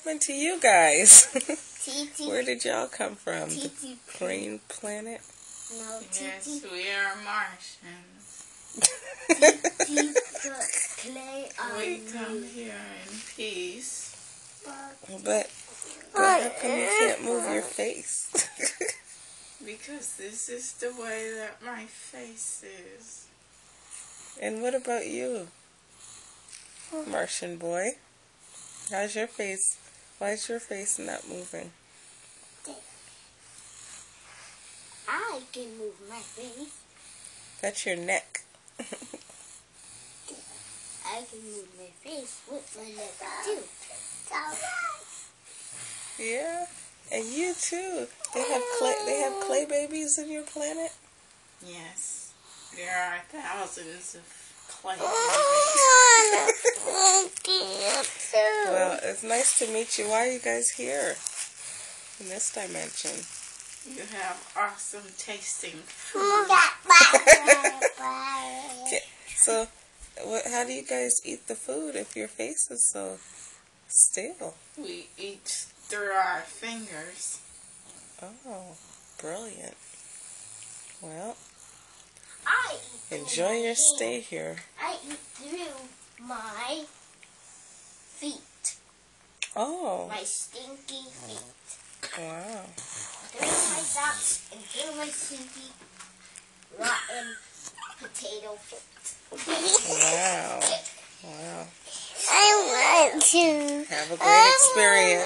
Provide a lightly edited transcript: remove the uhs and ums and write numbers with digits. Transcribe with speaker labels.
Speaker 1: happened to you guys?
Speaker 2: Titi.
Speaker 1: Where did y'all come from?
Speaker 2: Titi.
Speaker 1: The Green Planet?
Speaker 2: No, Titi.
Speaker 3: Yes, we are Martians.
Speaker 2: Titi put clay on
Speaker 3: We
Speaker 2: me.
Speaker 3: come here in peace.
Speaker 1: But how come you can't move your face?
Speaker 3: Because this is the way that my face is.
Speaker 1: And what about you, Martian boy? How's your face? Why is your face not moving?
Speaker 2: I can move my face.
Speaker 1: That's your neck.
Speaker 2: I can move my face with my neck too.
Speaker 1: Yeah, and you too. They have clay babies in your planet.
Speaker 3: Yes, there are thousands of clay babies.
Speaker 1: Well, it's nice to meet you. Why are you guys here in this dimension?
Speaker 3: You have awesome tasting food.
Speaker 1: So, how do you guys eat the food if your face is so still?
Speaker 3: We eat through our fingers.
Speaker 1: Oh, brilliant. Well,
Speaker 2: I eat
Speaker 1: enjoy
Speaker 2: through
Speaker 1: your
Speaker 2: my
Speaker 1: stay
Speaker 2: hands.
Speaker 1: here.
Speaker 2: I eat through my feet.
Speaker 1: Oh,
Speaker 2: My stinky feet.
Speaker 1: wow.
Speaker 2: Through my socks and through my stinky, rotten potato feet.
Speaker 1: Wow. Wow.
Speaker 2: I want to.
Speaker 1: Have a great experience.